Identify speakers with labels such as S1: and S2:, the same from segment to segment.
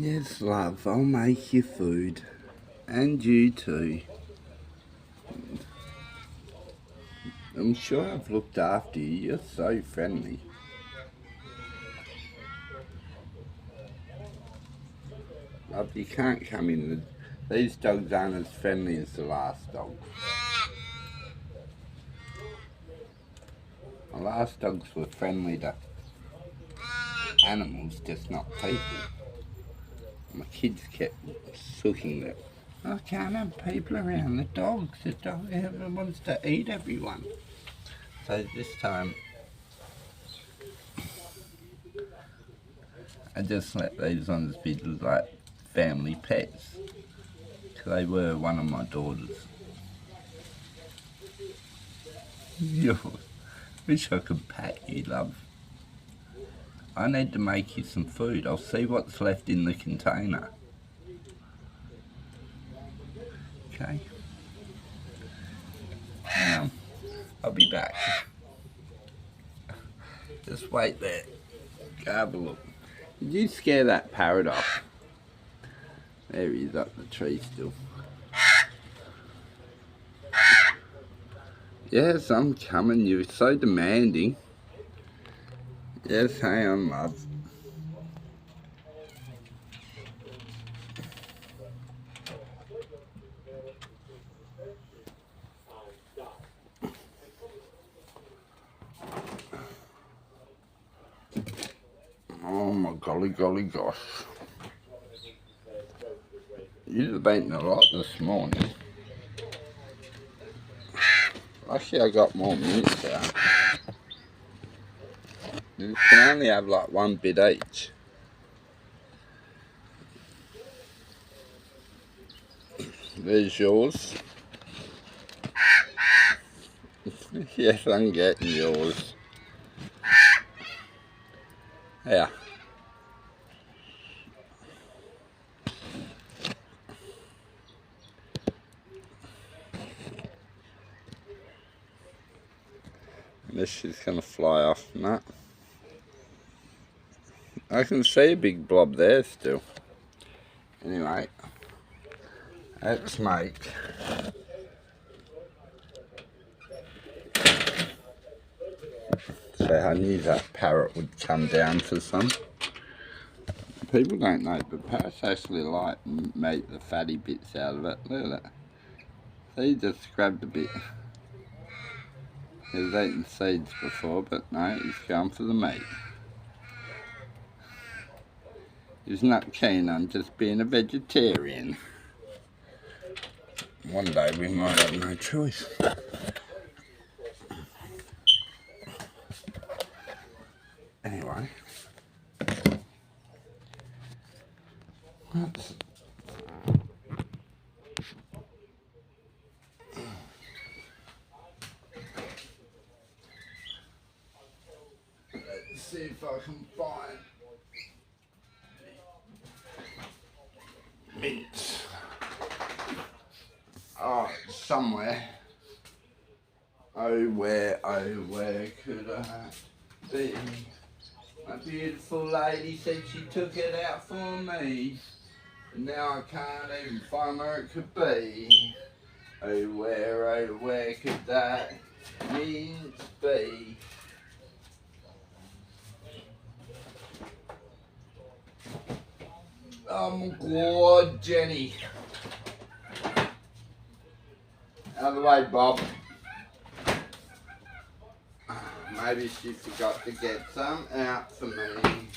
S1: Yes, love, I'll make you food. And you too. I'm sure I've looked after you. You're so friendly. Love, you can't come in. These dogs aren't as friendly as the last dog. The last dogs were friendly to animals, just not people. My kids kept sooking it. I can't have people around the dogs. The dog wants to eat everyone. So this time, I just let these ones be like family pets. Because they were one of my daughters. Yo, wish I could pat you, love. I need to make you some food. I'll see what's left in the container. Okay. I'll be back. Just wait there. Go have a look. Did you scare that parrot off? There he is up the tree still. Yes, I'm coming. You're so demanding. Yes, hang on, love. Oh my golly gosh. You've eaten a lot this morning. Actually, I got more mince out. You can only have like one bit each. There's yours. Yes, I'm getting yours. Yeah. This is going to fly off from that. I can see a big blob there still. Anyway, let's make so I knew that parrot would come down for some. People don't know, but parrots actually like make the fatty bits out of it. Look at that. He just grabbed a bit. He was eating seeds before, but no, he's going for the meat. He's not keen on just being a vegetarian. One day we might have no choice. Anyway. Let's see if I can find mince. Oh, somewhere. Oh, where could I be? My beautiful lady said she took it out for me. And now I can't even find where it could be. Oh, where could that mince be? Oh my God, Jenny. Out of the way, Bob. Maybe she forgot to get some out for me.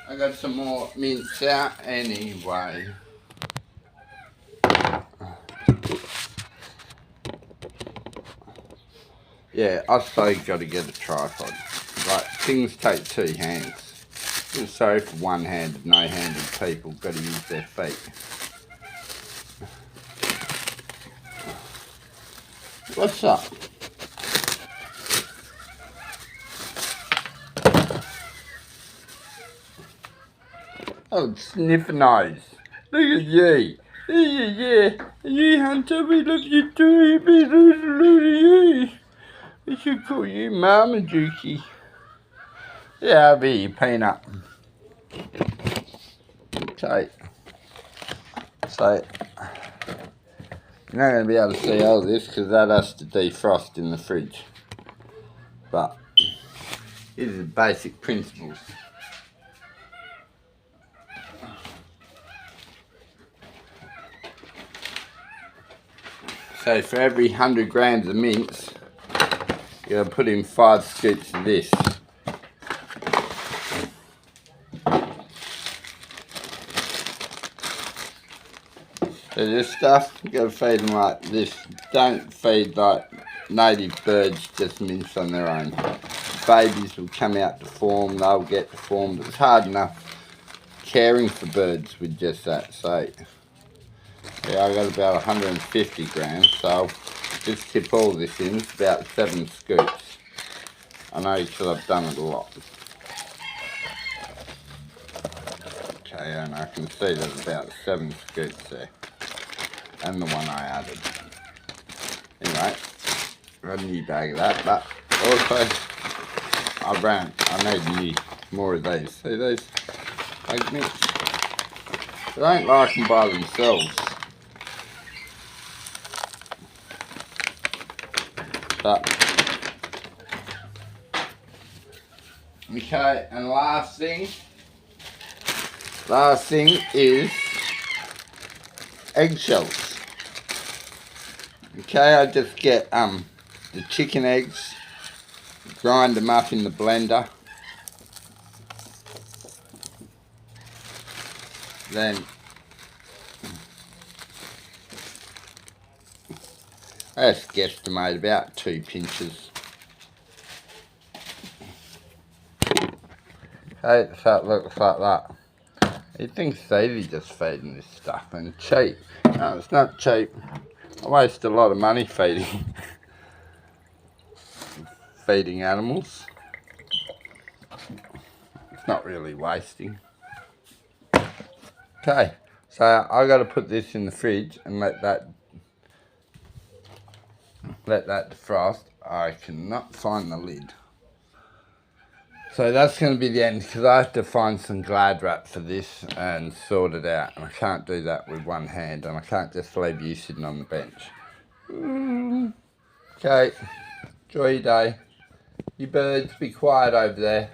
S1: I got some more mince out anyway. Yeah, I say you got to get a tripod. Like, things take two hands. Feel sorry for one-handed, no-handed people. Got to use their feet. What's up? Oh, sniff nose. Look at you. Yeah. You, Hunter, we love you too. We love you. We should call you Marmaduke. Yeah, I'll be your peanut. Okay. So, you're not going to be able to see all this because that has to defrost in the fridge. But, these are the basic principles. So for every 100 grams of mince, you're going to put in 5 scoops of this. So this stuff, you got to feed them like this. Don't feed like native birds just mince on their own. Babies will come out deformed, they'll get deformed. It's hard enough caring for birds with just that. So yeah, I got about 150 grams, so just tip all this in. It's about 7 scoops. I know because I've done it a lot. Okay, and I can see there's about 7 scoops there. And the one I added. Anyway, got a new bag of that, but also I need more of these. See these egg mix? I don't like them by themselves. But okay, and last thing is eggshells. Okay, I just get the chicken eggs, grind them up in the blender, then I just guesstimate about 2 pinches. Okay, so it looks like that. You'd think it's easy just feeding this stuff and cheap. No, it's not cheap. I waste a lot of money feeding animals. It's not really wasting. Okay, so I got to put this in the fridge and let that defrost. I cannot find the lid. So that's going to be the end because I have to find some Glad wrap for this and sort it out. And I can't do that with one hand and I can't just leave you sitting on the bench. Okay, enjoy your day. You birds, be quiet over there.